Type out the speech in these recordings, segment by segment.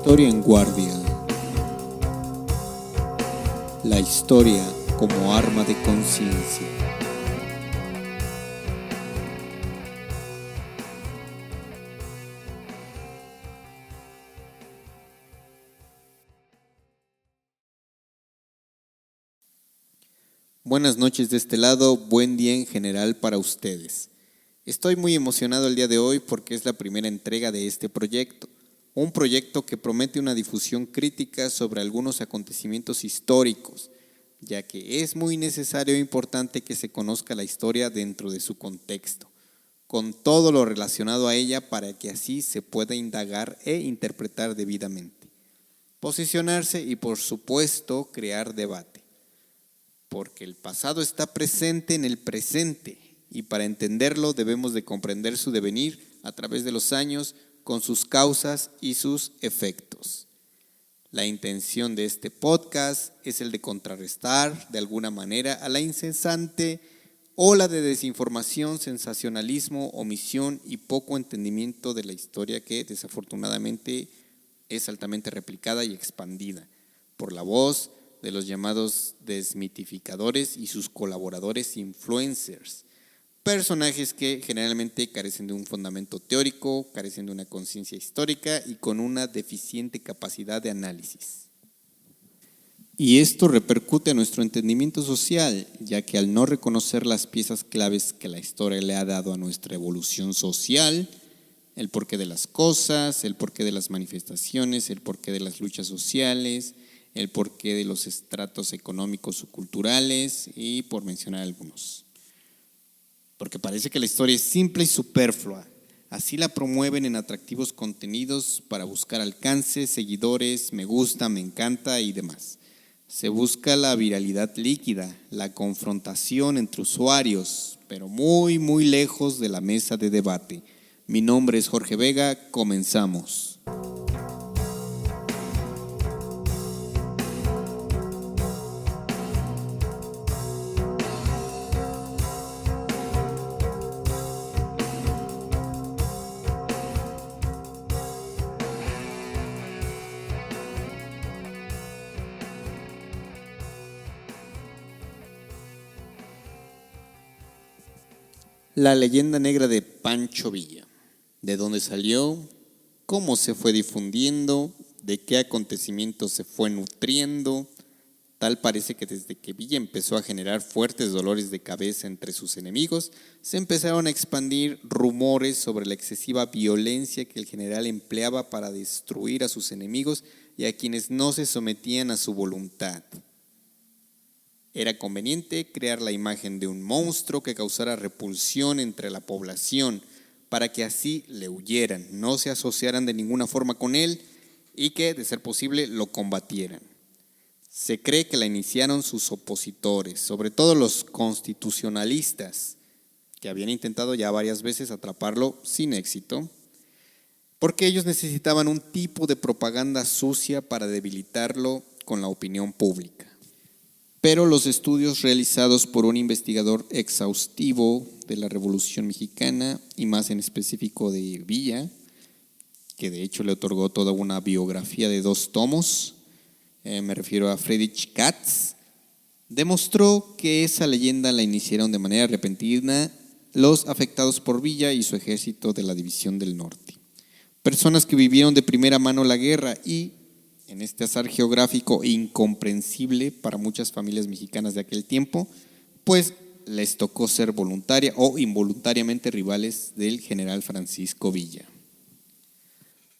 Historia en Guardia. La historia como arma de conciencia. Buenas noches de este lado, buen día en general para ustedes. Estoy muy emocionado el día de hoy porque es la primera entrega de este proyecto. Un proyecto que promete una difusión crítica sobre algunos acontecimientos históricos, ya que es muy necesario e importante que se conozca la historia dentro de su contexto, con todo lo relacionado a ella para que así se pueda indagar e interpretar debidamente, posicionarse y por supuesto crear debate, porque el pasado está presente en el presente y para entenderlo debemos de comprender su devenir a través de los años, con sus causas y sus efectos. La intención de este podcast es el de contrarrestar de alguna manera a la incesante ola de desinformación, sensacionalismo, omisión y poco entendimiento de la historia que desafortunadamente es altamente replicada y expandida por la voz de los llamados desmitificadores y sus colaboradores influencers. Personajes que generalmente carecen de un fundamento teórico, carecen de una conciencia histórica y con una deficiente capacidad de análisis. Y esto repercute a nuestro entendimiento social, ya que al no reconocer las piezas claves que la historia le ha dado a nuestra evolución social, el porqué de las cosas, el porqué de las manifestaciones, el porqué de las luchas sociales, el porqué de los estratos económicos o culturales y por mencionar algunos. Porque parece que la historia es simple y superflua. Así la promueven en atractivos contenidos para buscar alcance, seguidores, me gusta, me encanta y demás. Se busca la viralidad líquida, la confrontación entre usuarios, pero muy, muy lejos de la mesa de debate. Mi nombre es Jorge Vega, comenzamos. La leyenda negra de Pancho Villa. ¿De dónde salió? ¿Cómo se fue difundiendo? ¿De qué acontecimientos se fue nutriendo? Tal parece que desde que Villa empezó a generar fuertes dolores de cabeza entre sus enemigos, se empezaron a expandir rumores sobre la excesiva violencia que el general empleaba para destruir a sus enemigos y a quienes no se sometían a su voluntad. Era conveniente crear la imagen de un monstruo que causara repulsión entre la población para que así le huyeran, no se asociaran de ninguna forma con él y que, de ser posible, lo combatieran. Se cree que la iniciaron sus opositores, sobre todo los constitucionalistas, que habían intentado ya varias veces atraparlo sin éxito, porque ellos necesitaban un tipo de propaganda sucia para debilitarlo con la opinión pública. Pero los estudios realizados por un investigador exhaustivo de la Revolución Mexicana y más en específico de Villa, que de hecho le otorgó toda una biografía de 2 tomos, me refiero a Friedrich Katz, demostró que esa leyenda la iniciaron de manera repentina los afectados por Villa y su ejército de la División del Norte. Personas que vivieron de primera mano la guerra y en este azar geográfico incomprensible para muchas familias mexicanas de aquel tiempo, pues les tocó ser voluntaria o involuntariamente rivales del general Francisco Villa.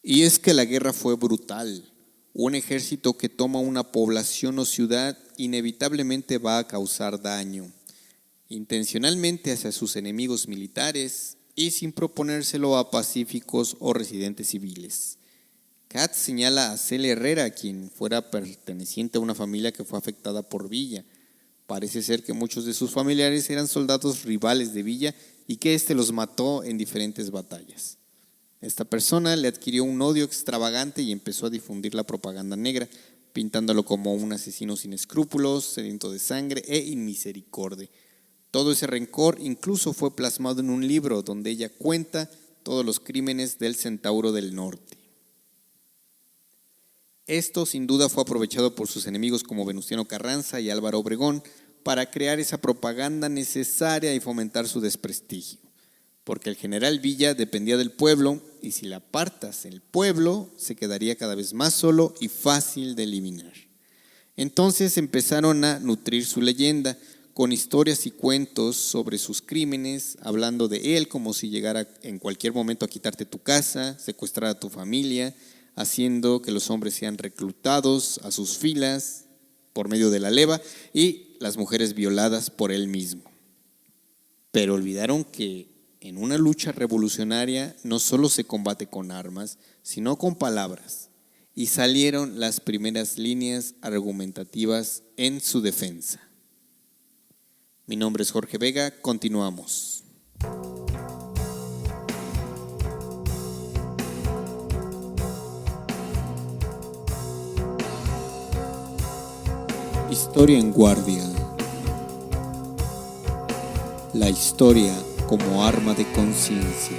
Y es que la guerra fue brutal. Un ejército que toma una población o ciudad inevitablemente va a causar daño, intencionalmente hacia sus enemigos militares y sin proponérselo a pacíficos o residentes civiles. Katz señala a Celia Herrera, quien fuera perteneciente a una familia que fue afectada por Villa. Parece ser que muchos de sus familiares eran soldados rivales de Villa y que éste los mató en diferentes batallas. Esta persona le adquirió un odio extravagante y empezó a difundir la propaganda negra, pintándolo como un asesino sin escrúpulos, sediento de sangre e inmisericordia. Todo ese rencor incluso fue plasmado en un libro donde ella cuenta todos los crímenes del Centauro del Norte. Esto sin duda fue aprovechado por sus enemigos como Venustiano Carranza y Álvaro Obregón para crear esa propaganda necesaria y fomentar su desprestigio, porque el general Villa dependía del pueblo y si le apartas el pueblo se quedaría cada vez más solo y fácil de eliminar. Entonces empezaron a nutrir su leyenda con historias y cuentos sobre sus crímenes, hablando de él como si llegara en cualquier momento a quitarte tu casa, secuestrar a tu familia, haciendo que los hombres sean reclutados a sus filas por medio de la leva y las mujeres violadas por él mismo. Pero olvidaron que en una lucha revolucionaria no solo se combate con armas, sino con palabras. Y salieron las primeras líneas argumentativas en su defensa. Mi nombre es Jorge Vega, continuamos. Historia en guardia. La historia como arma de conciencia.